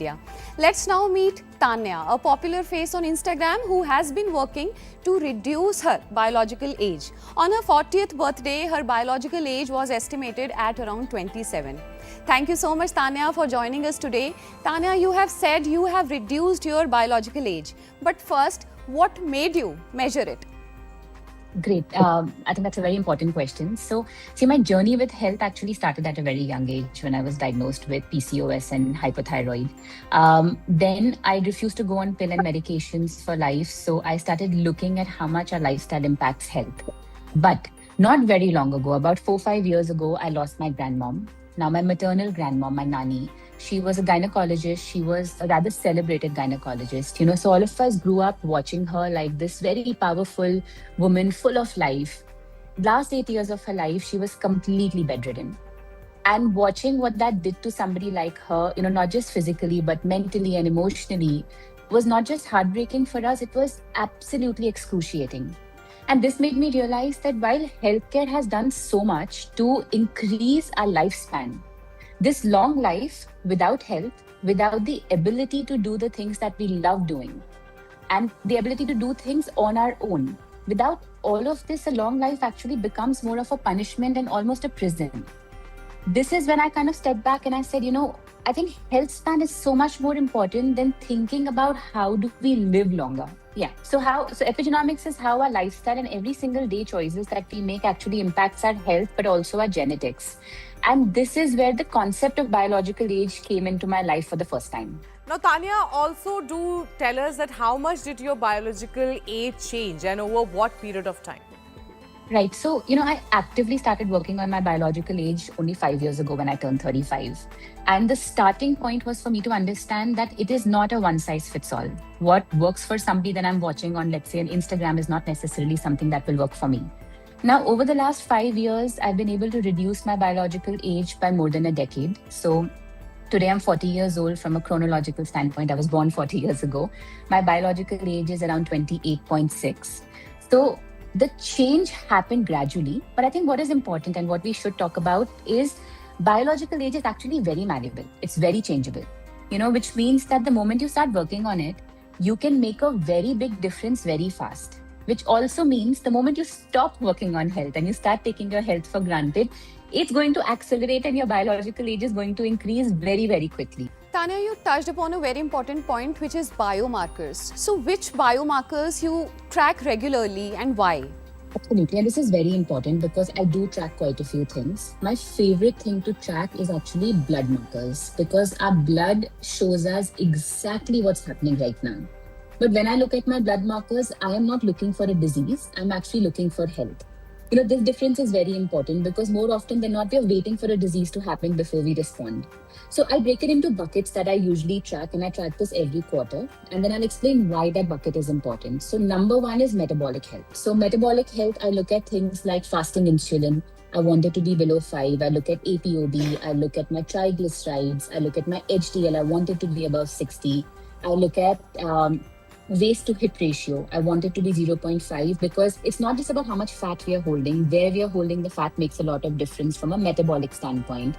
India. Let's now meet Tanya, a popular face on Instagram who has been working to reduce her biological age. On her 40th birthday, her biological age was estimated at around 27. Thank you so much, Tanya, for joining us today. Tanya, you have said you have reduced your biological age. But first, what made you measure it? Great. I think that's a very important question. So, see, my journey with health actually started at a very young age when I was diagnosed with PCOS and hypothyroid. Then I refused to go on pill and medications for life. So, I started looking at how much our lifestyle impacts health. But not very long ago, about 4 5 years ago, I lost my grandmom. Now, my maternal grandmom, my nani, she was a gynecologist. She was a rather celebrated gynecologist. So all of us grew up watching her like this very powerful woman full of life. Last 8 years of her life, she was completely bedridden. And watching what that did to somebody like her, not just physically, but mentally and emotionally, was not just heartbreaking for us, it was absolutely excruciating. And this made me realize that while healthcare has done so much to increase our lifespan, this long life without health, without the ability to do the things that we love doing, and the ability to do things on our own, without all of this, a long life actually becomes more of a punishment and almost a prison. This is when I kind of stepped back and I said, I think health span is so much more important than thinking about how do we live longer. Yeah. So epigenomics is how our lifestyle and every single day choices that we make actually impacts our health, but also our genetics. And this is where the concept of biological age came into my life for the first time. Now, Tanya, also do tell us that how much did your biological age change and over what period of time? Right. So, I actively started working on my biological age only 5 years ago when I turned 35. And the starting point was for me to understand that it is not a one size fits all. What works for somebody that I'm watching on, let's say, on Instagram is not necessarily something that will work for me. Now, over the last 5 years, I've been able to reduce my biological age by more than a decade. So today I'm 40 years old from a chronological standpoint. I was born 40 years ago. My biological age is around 28.6. So the change happened gradually, but I think what is important and what we should talk about is biological age is actually very malleable. It's very changeable, which means that the moment you start working on it, you can make a very big difference very fast, which also means the moment you stop working on health and you start taking your health for granted, it's going to accelerate and your biological age is going to increase very, very quickly. Tanya, you touched upon a very important point, which is biomarkers. So which biomarkers you track regularly and why? Absolutely. And this is very important because I do track quite a few things. My favorite thing to track is actually blood markers because our blood shows us exactly what's happening right now. But when I look at my blood markers, I am not looking for a disease. I'm actually looking for health. This difference is very important because more often than not, we are waiting for a disease to happen before we respond. So I break it into buckets that I usually track, and I track this every quarter. And then I'll explain why that bucket is important. So number one is metabolic health. So metabolic health, I look at things like fasting insulin. I want it to be below 5. I look at APOB. I look at my triglycerides. I look at my HDL. I want it to be above 60. I look at waist to hip ratio. I want it to be 0.5 because it's not just about how much fat we are holding. Where we are holding the fat makes a lot of difference from a metabolic standpoint.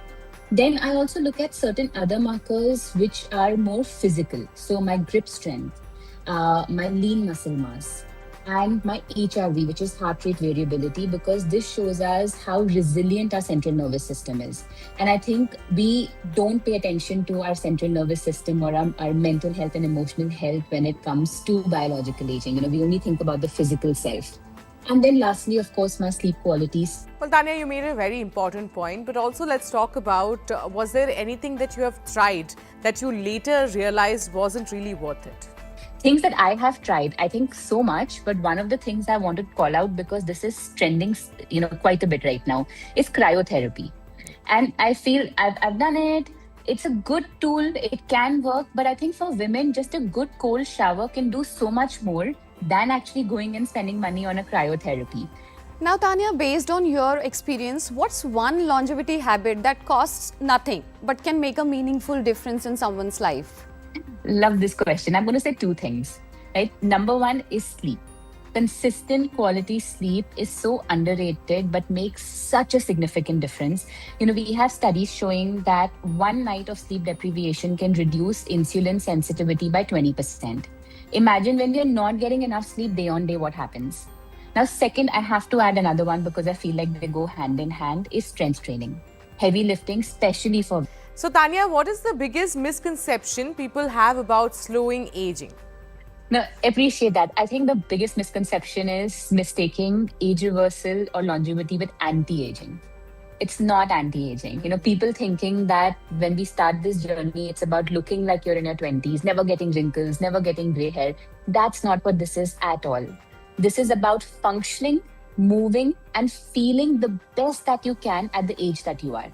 Then I also look at certain other markers which are more physical. So my grip strength, my lean muscle mass, and my HRV, which is heart rate variability, because this shows us how resilient our central nervous system is. And I think we don't pay attention to our central nervous system or our mental health and emotional health when it comes to biological aging. We only think about the physical self. And then lastly, of course, my sleep qualities. Well, Tanya, you made a very important point, but also let's talk about, was there anything that you have tried that you later realized wasn't really worth it? Things that I have tried, I think so much, but one of the things I want to call out because this is trending, quite a bit right now, is cryotherapy. And I feel I've done it. It's a good tool. It can work, but I think for women, just a good cold shower can do so much more than actually going and spending money on a cryotherapy. Now, Tanya, based on your experience, what's one longevity habit that costs nothing but can make a meaningful difference in someone's life? Love this question. I'm going to say two things, right? Number one is sleep. consistent quality sleep is so underrated but makes such a significant difference. We have studies showing that one night of sleep deprivation can reduce insulin sensitivity by 20%. Imagine when you're not getting enough sleep day on day, what happens? Now, second, I have to add another one because I feel like they go hand in hand is strength training. Heavy lifting, especially for. So, Tanya, what is the biggest misconception people have about slowing aging? No, appreciate that. I think the biggest misconception is mistaking age reversal or longevity with anti-aging. It's not anti-aging. People thinking that when we start this journey, it's about looking like you're in your 20s, never getting wrinkles, never getting gray hair. That's not what this is at all. This is about functioning, moving, and feeling the best that you can at the age that you are.